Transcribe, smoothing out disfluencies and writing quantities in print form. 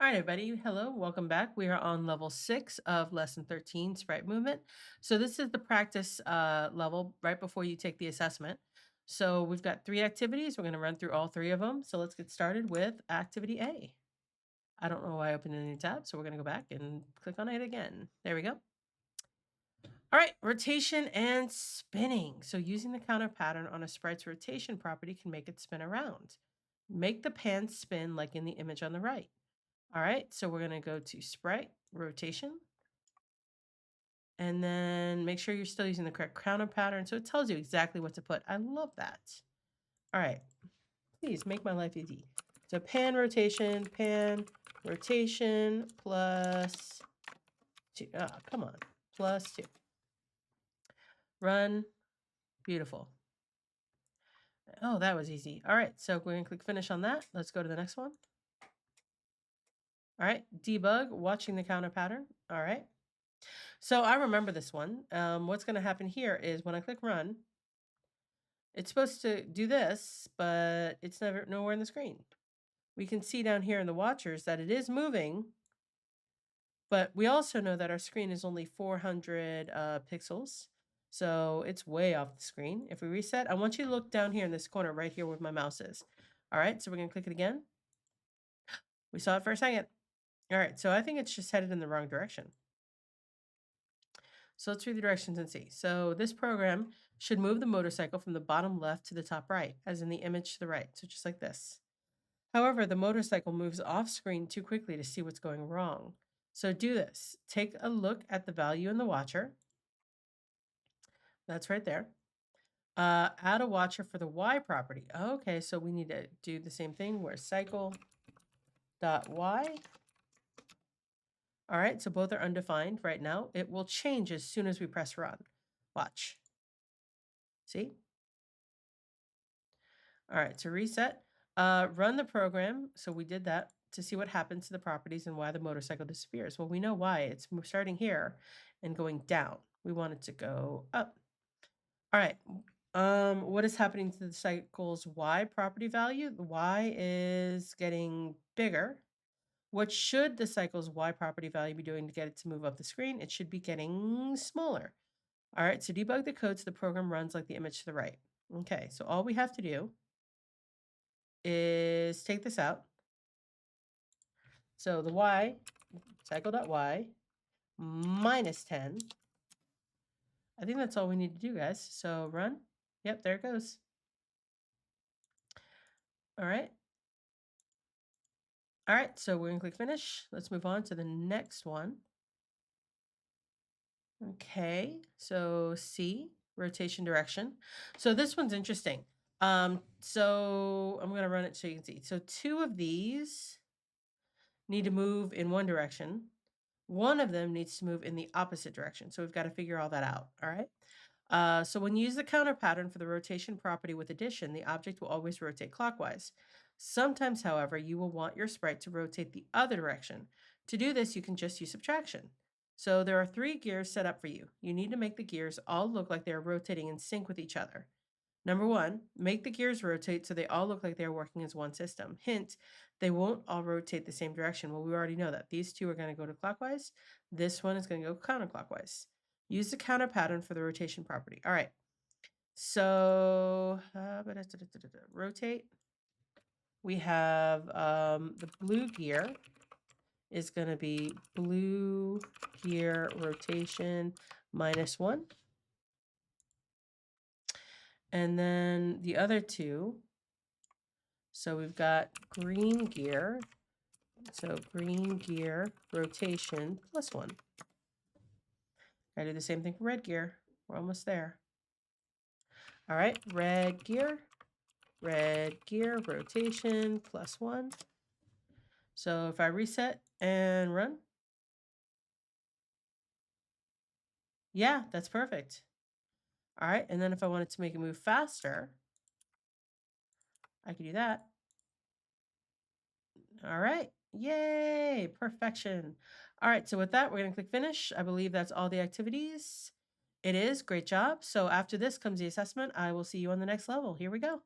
All right, everybody. Hello, welcome back. We are on level 6 of lesson 13, sprite movement. So this is the practice level right before you take the assessment. So we've got 3 activities. We're going to run through all 3 of them. So let's get started with activity A. I don't know why I opened a new tab, so we're going to go back and click on it again. There we go. All right, rotation and spinning. So using the counter pattern on a sprite's rotation property can make it spin around. Make the pan spin like in the image on the right. All right, so we're going to go to sprite, rotation, and then make sure you're still using the correct counter pattern so it tells you exactly what to put. I love that. All right, please make my life easy. So pan rotation plus 2. Oh, come on, plus 2. Run, beautiful. Oh, that was easy. All right, so we're going to click finish on that. Let's go to the next one. All right, debug, watching the counter pattern. All right. So I remember this one. What's going to happen here is when I click run, it's supposed to do this, but it's nowhere in the screen. We can see down here in the watchers that it is moving, but we also know that our screen is only 400 pixels. So it's way off the screen. If we reset, I want you to look down here in this corner right here where my mouse is. All right, so we're going to click it again. We saw it for a second. All right, so I think it's just headed in the wrong direction. So let's read the directions and see. So this program should move the motorcycle from the bottom left to the top right, as in the image to the right. So just like this. However, the motorcycle moves off screen too quickly to see what's going wrong. So do this. Take a look at the value in the watcher. That's right there. Add a watcher for the Y property. Okay, so we need to do the same thing where cycle.y. All right, so both are undefined right now. It will change as soon as we press run. Watch. See? All right, to reset, run the program. So we did that to see what happens to the properties and why the motorcycle disappears. Well, we know why. It's starting here and going down. We want it to go up. All right. What is happening to the cycle's Y property value? The Y is getting bigger. What should the cycle's Y property value be doing to get it to move up the screen? It should be getting smaller. All right, so debug the code so the program runs like the image to the right. Okay, so all we have to do is take this out. So the Y, cycle.y, minus 10. I think that's all we need to do, guys. So run. Yep, there it goes. All right. All right, so we're going to click finish. Let's move on to the next one. Okay, so C, rotation direction. So this one's interesting. So I'm going to run it so you can see. So 2 of these need to move in one direction. One of them needs to move in the opposite direction. So we've got to figure all that out. All right. So when you use the counter pattern for the rotation property with addition, the object will always rotate clockwise. Sometimes, however, you will want your sprite to rotate the other direction. To do this, you can just use subtraction. So there are 3 gears set up for you. You need to make the gears all look like they're rotating in sync with each other. Number 1, make the gears rotate so they all look like they're working as one system. Hint, they won't all rotate the same direction. Well, we already know that. These 2 are going to go to clockwise. This one is going to go counterclockwise. Use the counter pattern for the rotation property. All right. So rotate. We have the blue gear is going to be blue gear rotation minus 1. And then the other 2, so we've got green gear. So green gear rotation plus 1. I do the same thing for red gear. We're almost there. All right, red gear rotation plus 1. So if I reset and run, yeah, that's perfect. All right, and then if I wanted to make it move faster, I can do that. All right, yay, perfection. All right, so with that, we're gonna click finish. I believe that's all the activities. It is, great job. So after this comes the assessment. I will see you on the next level. Here we go.